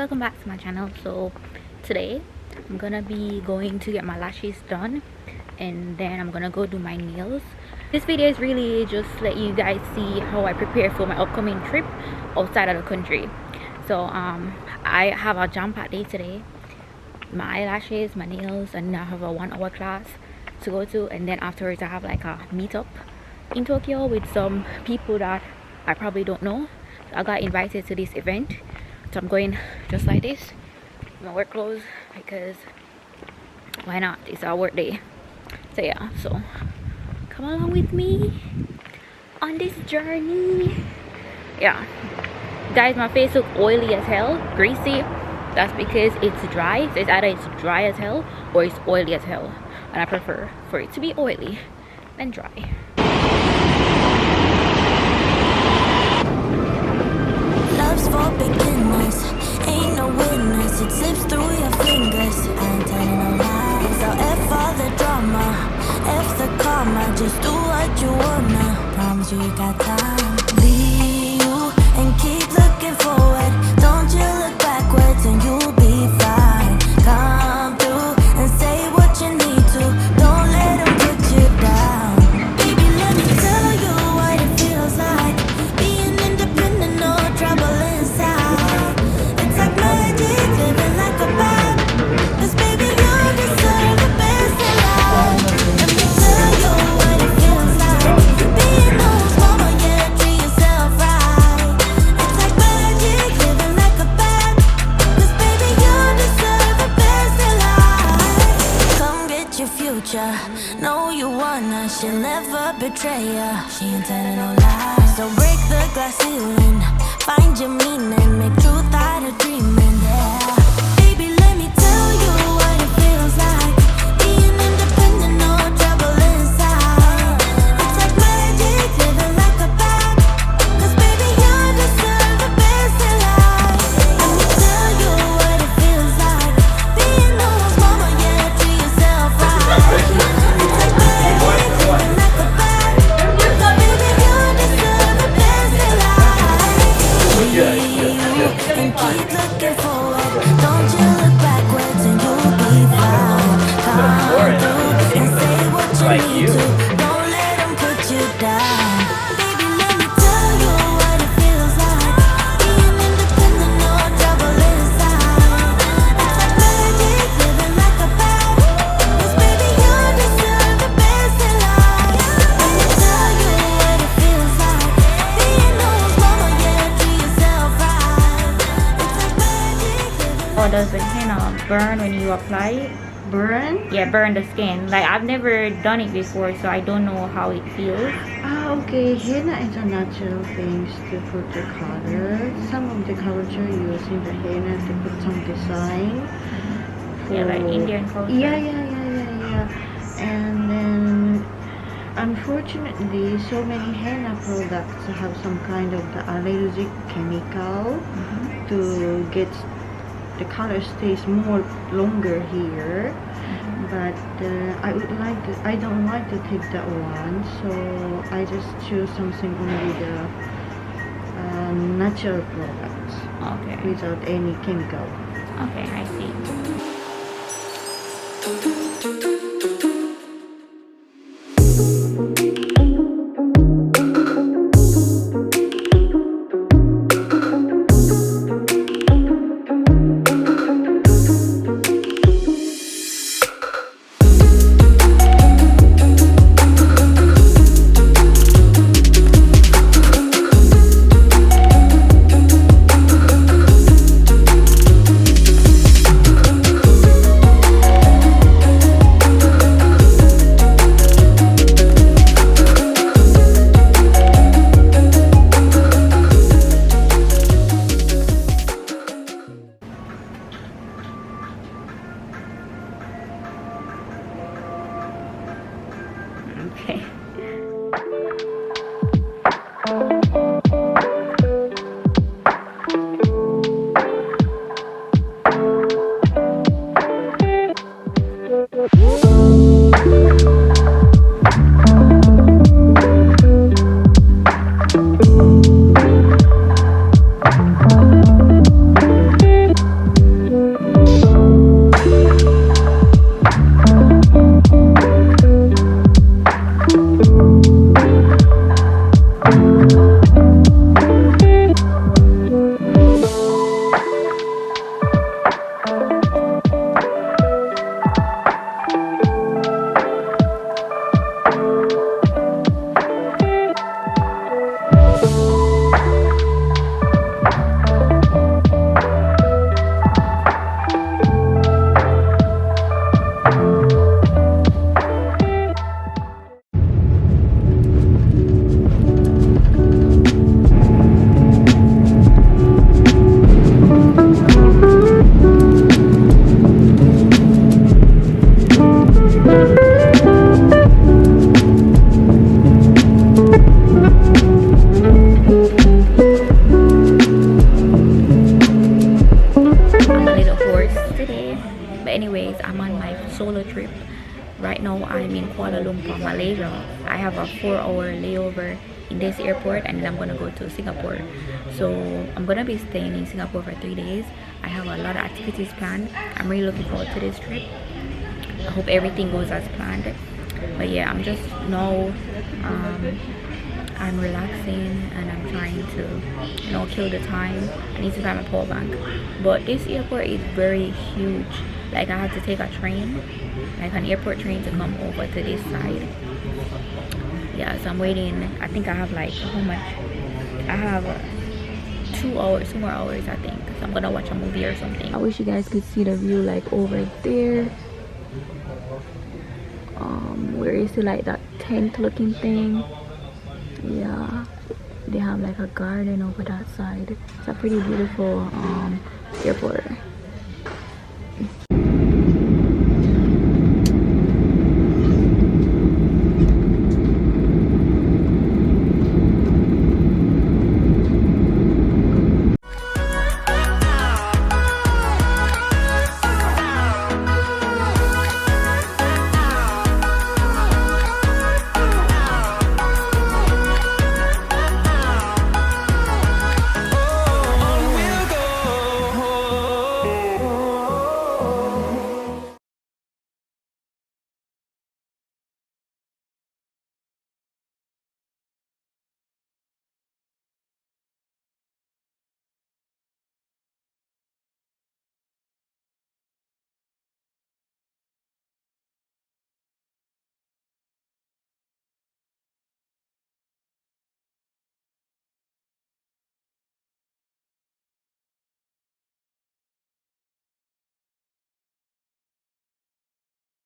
welcome back to my channel. So today I'm gonna be going to get my lashes done, and then I'm gonna go do my nails. This video is really just let you guys see how I prepare for my upcoming trip outside of the country. So I have a jam-packed day today. My eyelashes, my nails, and I have a 1-hour class to go to, and then afterwards I have like a meetup in Tokyo with some people that I probably don't know. So I got invited to this event, so I'm going just like this, my work clothes, because why not? It's our work day. So yeah, so come along with me on this journey. Yeah guys, my face looks oily as hell, greasy. That's because it's dry. So it's either it's dry as hell or it's oily as hell, and I prefer for it to be oily than dry. Love's for beginners, ain't no winners. It slips through your fingers. I ain't telling no lies. So F all the drama, F the karma. Just do what you wanna. Promise you got time. Be you and keep looking forward. Don't you look backwards and you'll be fine. Come through and say what you need to. Don't let them put you down. Baby, let me tell you what it feels like. Being independent, no trouble inside. It's like magic, living like a bad. 'Cause baby, you deserve the best in life. Let me tell you what it feels like. Being who's mama, yeah, treat yourself right. It's like magic, living like a bad. 'Cause baby, you deserve the best in life. Come get your future. Know you wanna, she'll never betray ya. She ain't telling no lies. So break the glass ceiling, find your meaning, make truth out of dreaming. Yeah. Baby, let me tell you what it feels like. Being independent, no trouble inside. It's like magic, living like a bad. 'Cause baby, you deserve the best in life. Let me tell you what it feels like. Being who's mama, yeah, treat yourself right. It's like magic, living like a bad. Baby, you deserve the best in life. And keep looking forward. Don't you look backwards and you'll be fine. Come through and say what you need to. Don't let them put you down. Baby, let me tell you what it feels like. Being independent, no trouble inside. It's like magic, living like a bad. 'Cause baby, you deserve the best in life. Let me tell you what it feels like. Being who's mama, yeah, treat yourself right. It's like magic, living. Or does the henna burn when you apply it? Burn? Yeah, burn the skin. Like I've never done it before, so I don't know how it feels. Okay. Henna is a natural things to put the color. Some of the culture using the henna to put some design. Yeah, like for- Indian culture. Yeah. And then, unfortunately, so many henna products have some kind of the allergic chemical to get the color stays more longer here. But I don't like to take that one, so I just choose something only the natural products Okay. without any chemical. Okay, I see. Okay. I'm in Kuala Lumpur, Malaysia, I have a 4-hour layover in this airport, and then I'm gonna go to Singapore. So I'm gonna be staying in Singapore for 3 days. I have a lot of activities planned. I'm really looking forward to this trip. I hope everything goes as planned. But yeah, I'm just now I'm relaxing and I'm trying to, you know, kill the time. I need to find my power bank. But this airport is very huge. Like, I have to take a train, like an airport train, to come over to this side. Yeah, so I'm waiting. I think I have like, how much? I have 2 more hours, I think. So I'm gonna watch a movie or something. I wish you guys could see the view like over there. Where you see like that tent looking thing. Yeah, they have like a garden over that side. It's a pretty beautiful airport.